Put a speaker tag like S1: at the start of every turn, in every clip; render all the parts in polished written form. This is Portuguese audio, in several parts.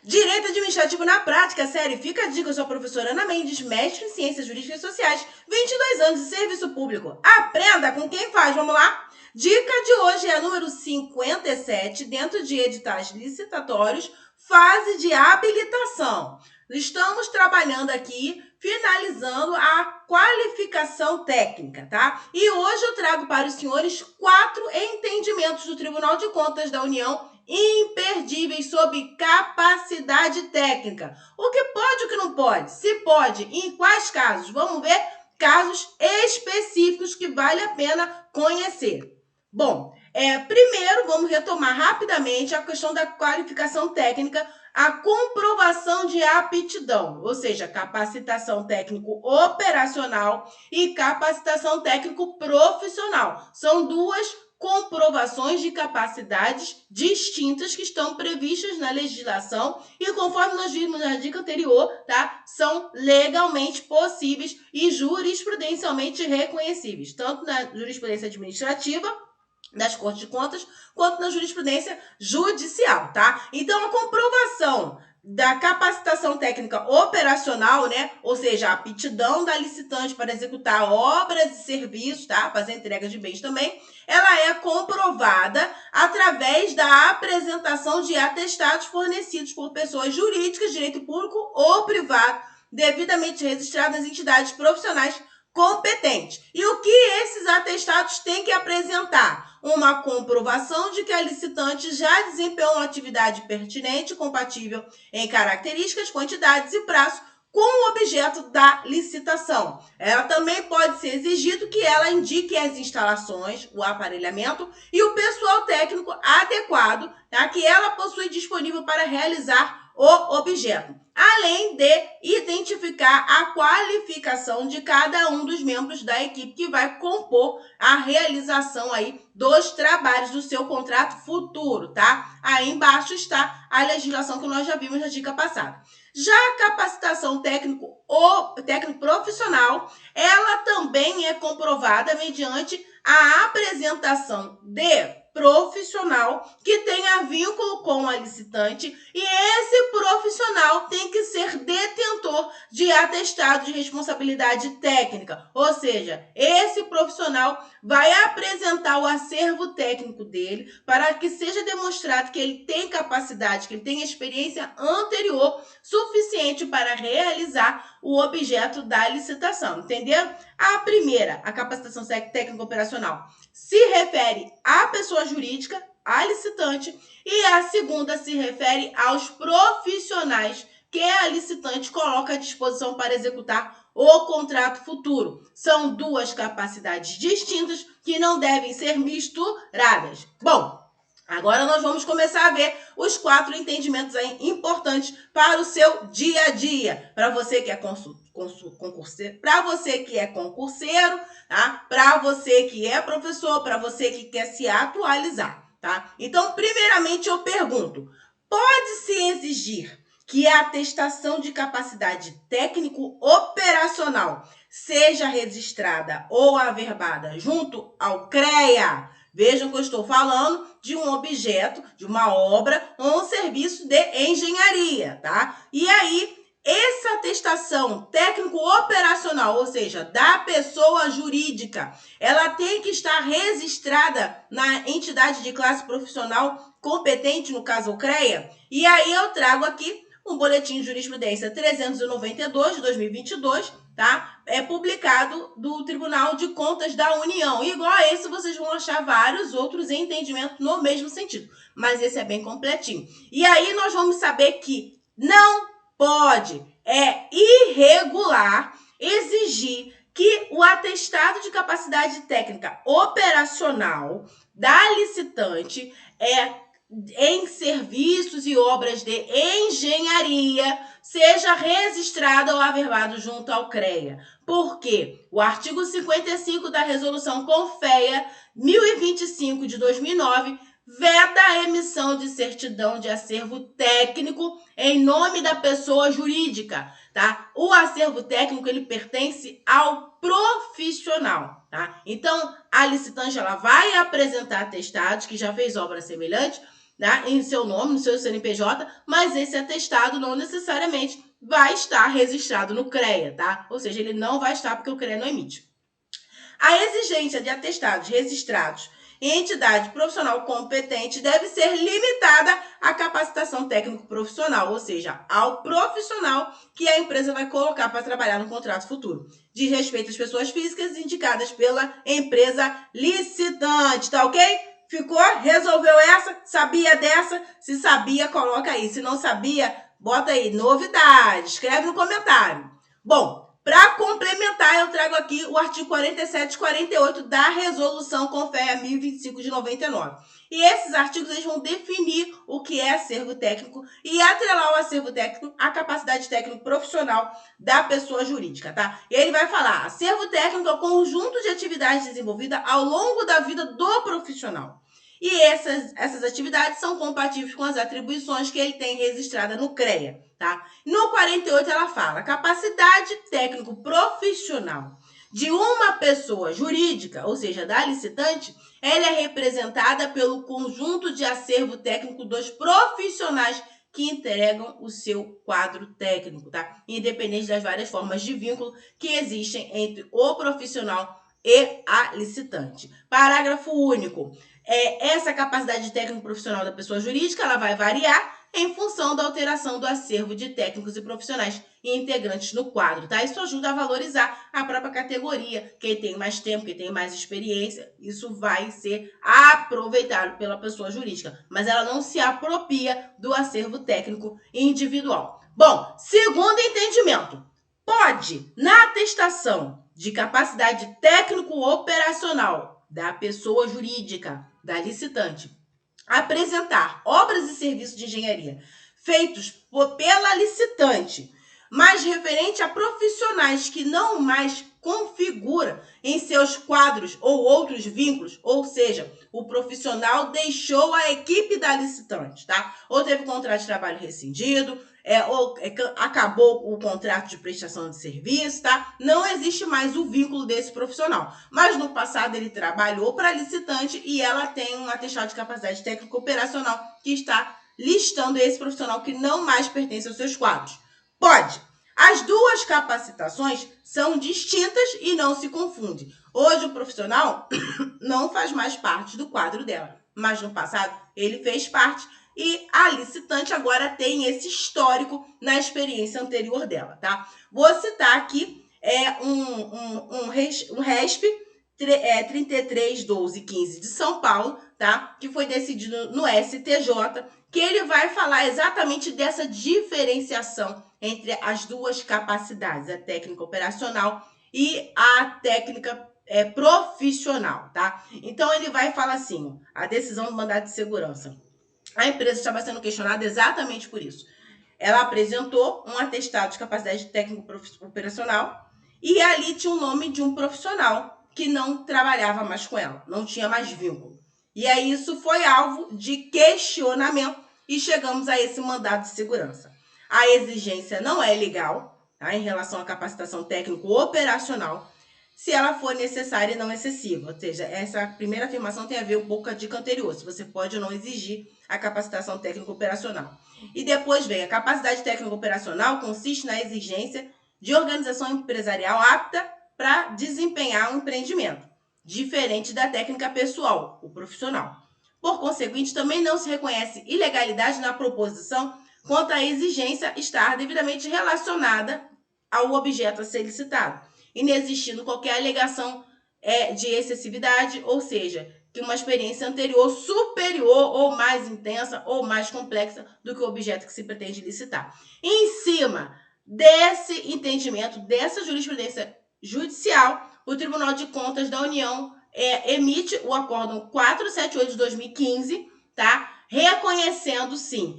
S1: Direito Administrativo na Prática, série Fica a Dica, eu sou a professora Ana Mendes, mestre em Ciências Jurídicas e Sociais, 22 anos de serviço público. Aprenda com quem faz, vamos lá? Dica de hoje é a número 57, dentro de editais licitatórios, fase de habilitação. Estamos trabalhando aqui, finalizando a qualificação técnica, tá? E hoje eu trago para os senhores 4 entendimentos do Tribunal de Contas da União imperdíveis sobre capacidade técnica. O que pode e o que não pode? Se pode, em quais casos? Vamos ver casos específicos que vale a pena conhecer. Bom, primeiro vamos retomar rapidamente a questão da qualificação técnica, a comprovação de aptidão, ou seja, capacitação técnico operacional e capacitação técnico profissional. São duas comprovações de capacidades distintas que estão previstas na legislação e, conforme nós vimos na dica anterior, tá, são legalmente possíveis e jurisprudencialmente reconhecíveis, tanto na jurisprudência administrativa das Cortes de Contas, quanto na jurisprudência judicial, tá? Então, a comprovação da capacitação técnica operacional, né? Ou seja, a aptidão da licitante para executar obras e serviços, tá? Fazer entrega de bens também, ela é comprovada através da apresentação de atestados fornecidos por pessoas jurídicas de direito público ou privado, devidamente registradas nas entidades profissionais competentes. E o que esses atestados têm que apresentar? Uma comprovação de que a licitante já desempenhou uma atividade pertinente e compatível em características, quantidades e prazo com o objeto da licitação. Ela também pode ser exigido que ela indique as instalações, o aparelhamento e o pessoal técnico adequado, tá, que ela possui disponível para realizar o objeto, além de identificar a qualificação de cada um dos membros da equipe que vai compor a realização aí dos trabalhos do seu contrato futuro, tá? Aí embaixo está a legislação que nós já vimos na dica passada. Já a capacitação técnico profissional, ela também é comprovada mediante a apresentação de profissional que tenha vínculo com a licitante e esse profissional tem que ser detentor de atestado de responsabilidade técnica, ou seja, esse profissional vai apresentar o acervo técnico dele para que seja demonstrado que ele tem capacidade, que ele tem experiência anterior suficiente para realizar o objeto da licitação, entenderam? A primeira, a capacitação técnica operacional, se refere à pessoa jurídica, à licitante, e a segunda se refere aos profissionais que a licitante coloca à disposição para executar o contrato futuro. São duas capacidades distintas que não devem ser misturadas. Bom, agora nós vamos começar a ver os 4 entendimentos aí importantes para o seu dia a dia. Para você que é concurseiro, para você que é concurseiro, tá? Para você que é professor, para você que quer se atualizar, tá? Então, primeiramente eu pergunto, pode-se exigir que a atestação de capacidade técnico-operacional seja registrada ou averbada junto ao CREA? Vejam que eu estou falando de um objeto, de uma obra ou um serviço de engenharia, tá? E aí, essa atestação técnico-operacional, ou seja, da pessoa jurídica, ela tem que estar registrada na entidade de classe profissional competente, no caso o CREA. E aí eu trago aqui um boletim de jurisprudência 392 de 2022, tá? É publicado do Tribunal de Contas da União. Igual a esse, vocês vão achar vários outros entendimentos no mesmo sentido, mas esse é bem completinho. E aí nós vamos saber que não pode, é irregular, exigir que o atestado de capacidade técnica operacional da licitante em serviços e obras de engenharia seja registrado ou averbado junto ao CREA. Porque o artigo 55 da Resolução CONFEA 1025 de 2009 veda a emissão de certidão de acervo técnico em nome da pessoa jurídica, tá? O acervo técnico, ele pertence ao profissional, tá? Então, a licitante, ela vai apresentar atestados que já fez obra semelhante, tá? Em seu nome, no seu CNPJ, mas esse atestado não necessariamente vai estar registrado no CREA, tá? Ou seja, ele não vai estar porque o CREA não emite. A exigência de atestados registrados em entidade profissional competente deve ser limitada à capacitação técnico-profissional, ou seja, ao profissional que a empresa vai colocar para trabalhar no contrato futuro. Diz respeito às pessoas físicas indicadas pela empresa licitante, tá ok? Ficou? Resolveu essa? Sabia dessa? Se sabia, coloca aí. Se não sabia, bota aí. Novidade. Escreve no comentário. Bom, para complementar, eu trago aqui o artigo 47 e 48 da Resolução CONFEA 1025 de 99. E esses artigos eles vão definir o que é acervo técnico e atrelar o acervo técnico à capacidade técnico profissional da pessoa jurídica, tá? E ele vai falar, acervo técnico é o conjunto de atividades desenvolvidas ao longo da vida do profissional. E essas atividades são compatíveis com as atribuições que ele tem registrada no CREA, tá? No 48 ela fala, capacidade técnico profissional de uma pessoa jurídica, ou seja, da licitante, ela é representada pelo conjunto de acervo técnico dos profissionais que entregam o seu quadro técnico, tá? Independente das várias formas de vínculo que existem entre o profissional e a licitante. Parágrafo único. Essa capacidade técnico profissional da pessoa jurídica ela vai variar em função da alteração do acervo de técnicos e profissionais e integrantes no quadro, tá? Isso ajuda a valorizar a própria categoria. Quem tem mais tempo, quem tem mais experiência, isso vai ser aproveitado pela pessoa jurídica, mas ela não se apropria do acervo técnico individual. Bom, segundo entendimento, pode, na atestação de capacidade técnico-operacional da pessoa jurídica, da licitante, apresentar obras e serviços de engenharia feitos pela licitante, mas referente a profissionais que não mais configura em seus quadros ou outros vínculos, ou seja, o profissional deixou a equipe da licitante, tá? Ou teve contrato de trabalho rescindido, acabou o contrato de prestação de serviço, tá? Não existe mais o vínculo desse profissional. Mas no passado ele trabalhou para a licitante e ela tem um atestado de capacidade técnico operacional que está listando esse profissional que não mais pertence aos seus quadros. Pode. As duas capacitações são distintas e não se confundem. Hoje o profissional não faz mais parte do quadro dela, mas no passado ele fez parte e a licitante agora tem esse histórico na experiência anterior dela, tá? Vou citar aqui um RESP 33.12.15 de São Paulo, tá? Que foi decidido no STJ, que ele vai falar exatamente dessa diferenciação entre as duas capacidades, a técnica operacional e a técnica profissional, tá? Então, ele vai falar assim, a decisão do mandado de segurança. A empresa estava sendo questionada exatamente por isso. Ela apresentou um atestado de capacidade técnico-operacional e ali tinha o nome de um profissional que não trabalhava mais com ela, não tinha mais vínculo. E aí isso foi alvo de questionamento e chegamos a esse mandado de segurança. A exigência não é legal, tá, em relação à capacitação técnico-operacional, se ela for necessária e não excessiva. Ou seja, essa primeira afirmação tem a ver um pouco com a dica anterior, se você pode ou não exigir a capacitação técnico-operacional. E depois vem a capacidade técnico-operacional consiste na exigência de organização empresarial apta para desempenhar um empreendimento, diferente da técnica pessoal, o profissional. Por conseguinte, também não se reconhece ilegalidade na proposição quanto à exigência estar devidamente relacionada ao objeto a ser licitado, inexistindo qualquer alegação de excessividade, ou seja, que uma experiência anterior superior ou mais intensa ou mais complexa do que o objeto que se pretende licitar. Em cima desse entendimento, dessa jurisprudência judicial, o Tribunal de Contas da União emite o Acórdão 478 de 2015, tá? Reconhecendo, sim,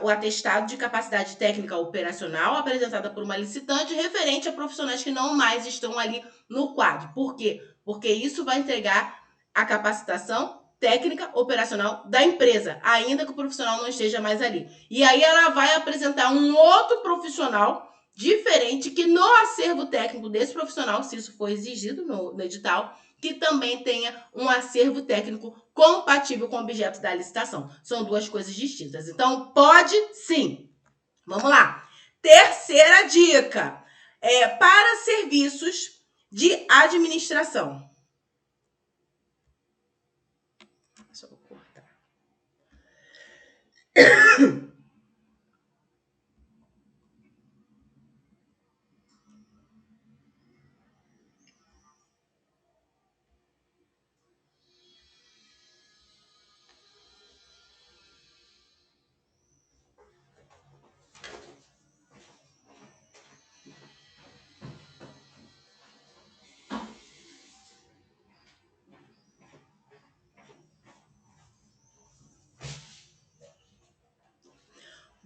S1: o atestado de capacidade técnica operacional apresentada por uma licitante referente a profissionais que não mais estão ali no quadro. Por quê? Porque isso vai entregar a capacitação técnica operacional da empresa, ainda que o profissional não esteja mais ali. E aí ela vai apresentar um outro profissional diferente que no acervo técnico desse profissional, se isso for exigido no edital, que também tenha um acervo técnico compatível com o objeto da licitação. São duas coisas distintas. Então, pode sim. Vamos lá. Terceira dica. Para serviços de administração. Deixa eu cortar.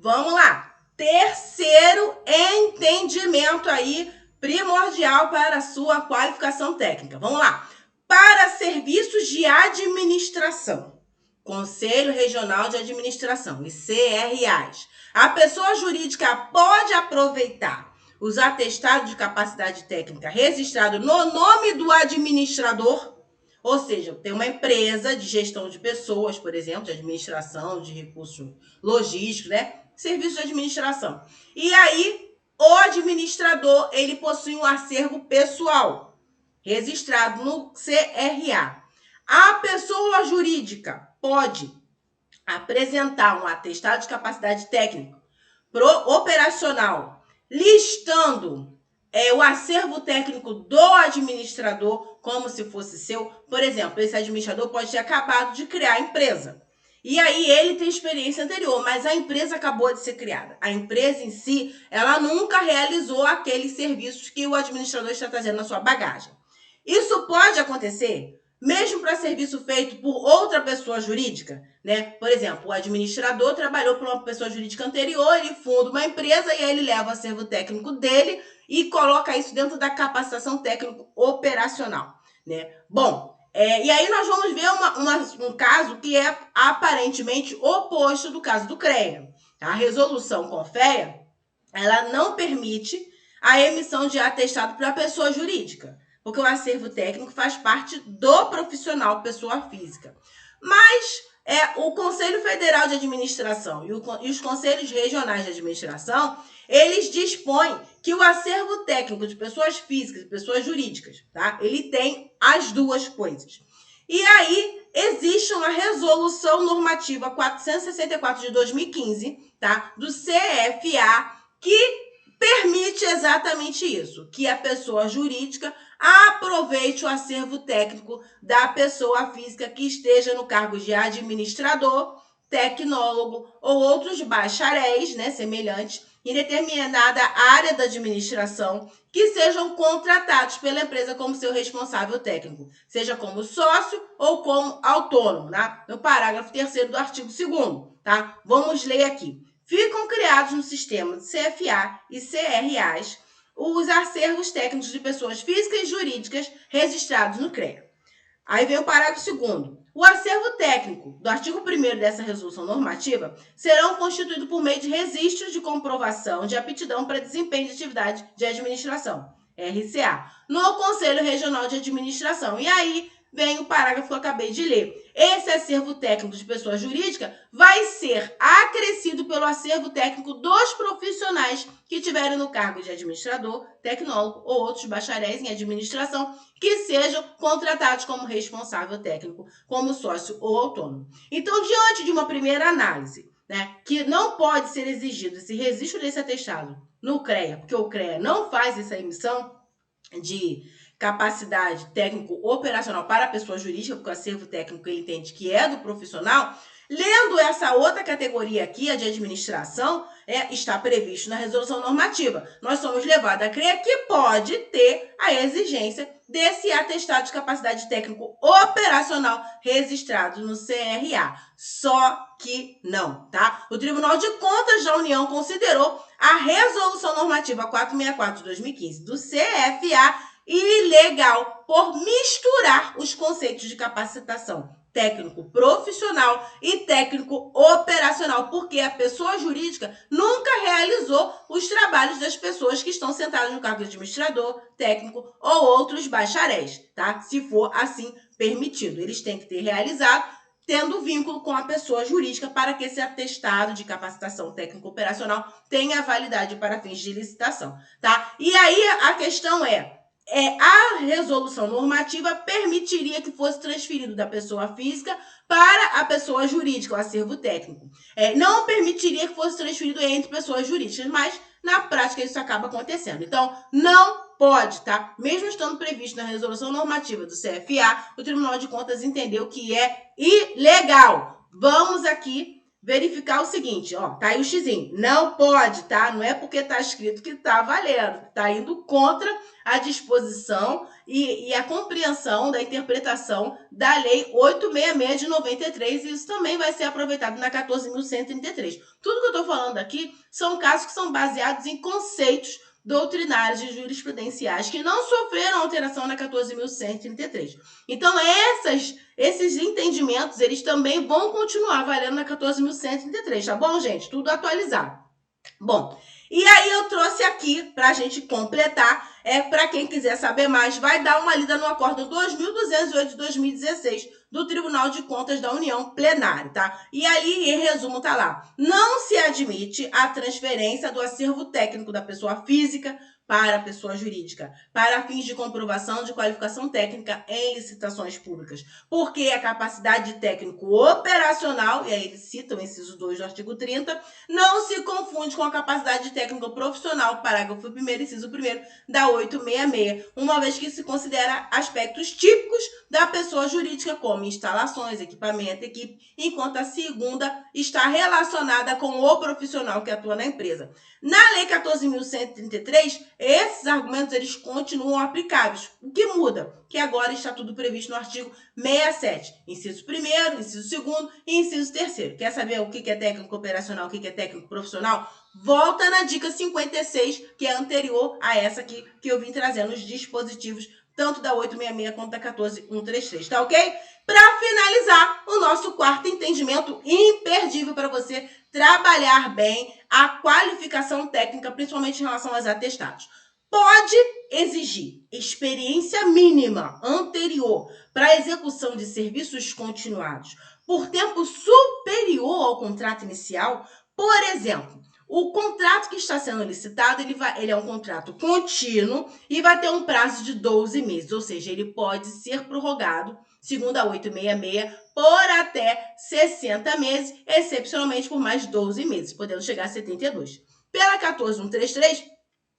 S1: Vamos lá. Terceiro entendimento aí primordial para a sua qualificação técnica. Vamos lá. Para serviços de administração, Conselho Regional de Administração e CRAs, a pessoa jurídica pode aproveitar os atestados de capacidade técnica registrados no nome do administrador. Ou seja, tem uma empresa de gestão de pessoas, por exemplo, de administração, de recursos logísticos, né? Serviço de administração. E aí, o administrador, ele possui um acervo pessoal, registrado no CRA. A pessoa jurídica pode apresentar um atestado de capacidade técnica operacional, listando o acervo técnico do administrador como se fosse seu. Por exemplo, esse administrador pode ter acabado de criar a empresa. E aí ele tem experiência anterior, mas a empresa acabou de ser criada. A empresa em si, ela nunca realizou aqueles serviços que o administrador está trazendo na sua bagagem. Isso pode acontecer mesmo para serviço feito por outra pessoa jurídica, né? Por exemplo, o administrador trabalhou para uma pessoa jurídica anterior, ele funda uma empresa e aí ele leva o acervo técnico dele e coloca isso dentro da capacitação técnico operacional, né? Bom, e aí nós vamos ver um caso que é aparentemente oposto do caso do CREA. A resolução CONFEA, ela não permite a emissão de atestado para a pessoa jurídica, porque o acervo técnico faz parte do profissional pessoa física. Mas o Conselho Federal de Administração e os Conselhos Regionais de Administração, eles dispõem que o acervo técnico de pessoas físicas e pessoas jurídicas, tá? Ele tem as duas coisas. E aí, existe uma resolução normativa 464 de 2015, tá? Do CFA, que permite exatamente isso, que a pessoa jurídica aproveite o acervo técnico da pessoa física que esteja no cargo de administrador, tecnólogo ou outros bacharéis, né, semelhantes, em determinada área da administração, que sejam contratados pela empresa como seu responsável técnico, seja como sócio ou como autônomo, tá? No parágrafo 3º do artigo 2º, tá? Vamos ler aqui. Ficam criados no sistema de CFA e CRAs os acervos técnicos de pessoas físicas e jurídicas registrados no CREA. Aí vem o parágrafo 2º. O acervo técnico do artigo 1º dessa resolução normativa serão constituídos por meio de registros de comprovação de aptidão para desempenho de atividade de administração, RCA, no Conselho Regional de Administração. E aí vem o parágrafo que eu acabei de ler. Esse acervo técnico de pessoa jurídica vai ser acrescido pelo acervo técnico dos profissionais que tiverem no cargo de administrador, tecnólogo ou outros bacharéis em administração que sejam contratados como responsável técnico, como sócio ou autônomo. Então, diante de uma primeira análise, né, que não pode ser exigido esse registro desse atestado no CREA, porque o CREA não faz essa emissão de capacidade técnico-operacional para a pessoa jurídica, porque o acervo técnico ele entende que é do profissional. Lendo essa outra categoria aqui, a de administração, está previsto na resolução normativa. Nós somos levados a crer que pode ter a exigência desse atestado de capacidade técnico-operacional registrado no CRA. Só que não, tá? O Tribunal de Contas da União considerou a resolução normativa 464 de 2015 do CFA ilegal por misturar os conceitos de capacitação técnico profissional e técnico operacional, porque a pessoa jurídica nunca realizou os trabalhos das pessoas que estão sentadas no cargo de administrador, técnico ou outros bacharéis, tá? Se for assim permitido. Eles têm que ter realizado tendo vínculo com a pessoa jurídica para que esse atestado de capacitação técnico-operacional tenha validade para fins de licitação, tá? E aí a questão a resolução normativa permitiria que fosse transferido da pessoa física para a pessoa jurídica, o acervo técnico. Não permitiria que fosse transferido entre pessoas jurídicas, mas na prática isso acaba acontecendo. Então, não pode, tá? Mesmo estando previsto na resolução normativa do CFA, o Tribunal de Contas entendeu que é ilegal. Vamos aqui verificar o seguinte, ó, tá aí o xizinho. Não pode, tá? Não é porque tá escrito que tá valendo. Tá indo contra a disposição e a compreensão da interpretação da Lei 866 de 93, e isso também vai ser aproveitado na 14.133. Tudo que eu tô falando aqui são casos que são baseados em conceitos doutrinários e jurisprudenciais que não sofreram alteração na 14.133. Então, esses entendimentos, eles também vão continuar valendo na 14.133, tá bom, gente? Tudo atualizado. Bom, e aí eu trouxe aqui, para a gente completar, para quem quiser saber mais, vai dar uma lida no Acórdão 2208 de 2016 do Tribunal de Contas da União plenário, tá? E ali, em resumo, tá lá. Não se admite a transferência do acervo técnico da pessoa física para a pessoa jurídica, para fins de comprovação de qualificação técnica em licitações públicas, porque a capacidade técnico operacional, e aí eles citam o inciso 2 do artigo 30, não se confunde com a capacidade técnico profissional, parágrafo 1º, inciso 1º da 866, uma vez que se considera aspectos típicos da pessoa jurídica, como instalações, equipamento, equipe, enquanto a segunda está relacionada com o profissional que atua na empresa. Na Lei 14.133, esses argumentos eles continuam aplicáveis. O que muda? Que agora está tudo previsto no artigo 67, inciso 1º, inciso 2º e inciso 3º. Quer saber o que é técnico operacional, o que é técnico profissional? Volta na dica 56, que é anterior a essa aqui que eu vim trazendo os dispositivos, tanto da 866 quanto da 14.133, tá ok? Para finalizar, o nosso quarto entendimento imperdível para você trabalhar bem a qualificação técnica, principalmente em relação aos atestados. Pode exigir experiência mínima anterior para a execução de serviços continuados por tempo superior ao contrato inicial. Por exemplo, o contrato que está sendo licitado, ele é um contrato contínuo e vai ter um prazo de 12 meses, ou seja, ele pode ser prorrogado, segundo a 866, por até 60 meses, excepcionalmente por mais 12 meses, podendo chegar a 72. Pela 14.133,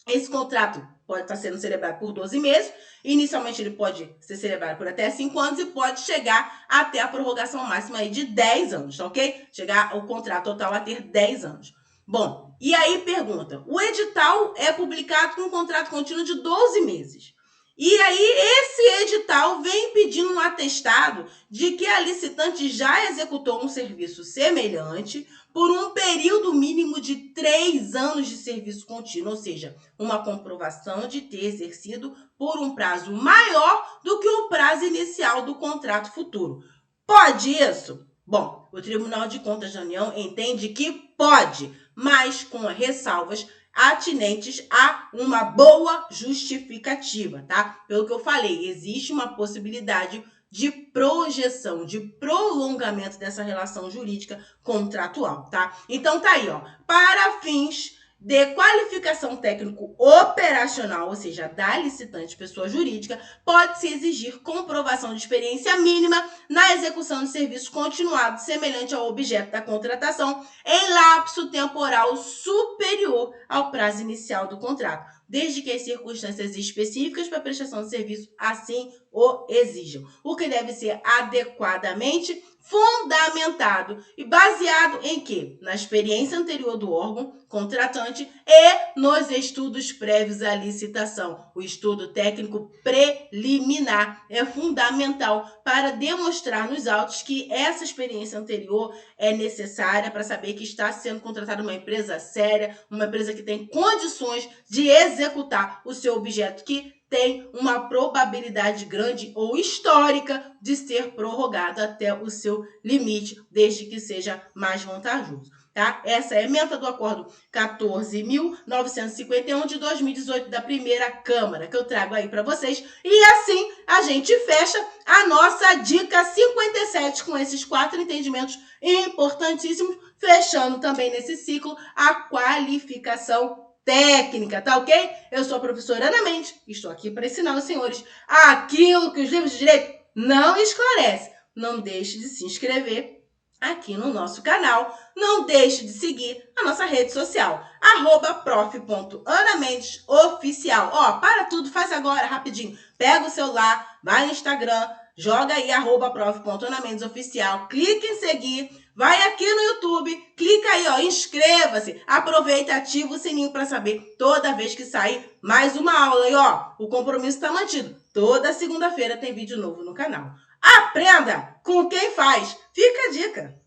S1: esse contrato pode estar sendo celebrado por 12 meses, inicialmente ele pode ser celebrado por até 5 anos e pode chegar até a prorrogação máxima aí de 10 anos, tá ok? Chegar o contrato total a ter 10 anos. Bom, e aí pergunta, o edital é publicado com um contrato contínuo de 12 meses. E aí esse edital vem pedindo um atestado de que a licitante já executou um serviço semelhante por um período mínimo de 3 anos de serviço contínuo, ou seja, uma comprovação de ter exercido por um prazo maior do que o prazo inicial do contrato futuro. Pode isso? Bom, o Tribunal de Contas da União entende que pode, mas com ressalvas atinentes a uma boa justificativa, tá? Pelo que eu falei, existe uma possibilidade de projeção, de prolongamento dessa relação jurídica contratual, tá? Então tá aí, ó, para fins de qualificação técnico operacional, ou seja, da licitante pessoa jurídica, pode-se exigir comprovação de experiência mínima na execução de serviços continuados semelhante ao objeto da contratação em lapso temporal superior ao prazo inicial do contrato, desde que as circunstâncias específicas para a prestação de serviço assim o exijam, o que deve ser adequadamente fundamentado e baseado em quê? Na experiência anterior do órgão contratante e nos estudos prévios à licitação. O estudo técnico preliminar é fundamental para demonstrar nos autos que essa experiência anterior é necessária para saber que está sendo contratada uma empresa séria, uma empresa que tem condições de executar o seu objeto, que tem uma probabilidade grande ou histórica de ser prorrogado até o seu limite, desde que seja mais vantajoso. tá? Essa é a ementa do acordo 14.951 de 2018 da primeira Câmara, que eu trago aí para vocês. E assim a gente fecha a nossa dica 57 com esses 4 entendimentos importantíssimos, fechando também nesse ciclo a qualificação técnica, tá ok? Eu sou a professora Ana Mendes, estou aqui para ensinar os senhores aquilo que os livros de direito não esclarecem. Não deixe de se inscrever aqui no nosso canal. Não deixe de seguir a nossa rede social, @prof.anamendesoficial. Ó, para tudo, faz agora, rapidinho. Pega o celular, vai no Instagram, joga aí, @prof.anamendesoficial, clica em seguir, vai aqui no YouTube, clica aí, ó, inscreva-se, aproveita, ativa o sininho para saber toda vez que sair mais uma aula. E ó, o compromisso está mantido. Toda segunda-feira tem vídeo novo no canal. Aprenda com quem faz. Fica a dica.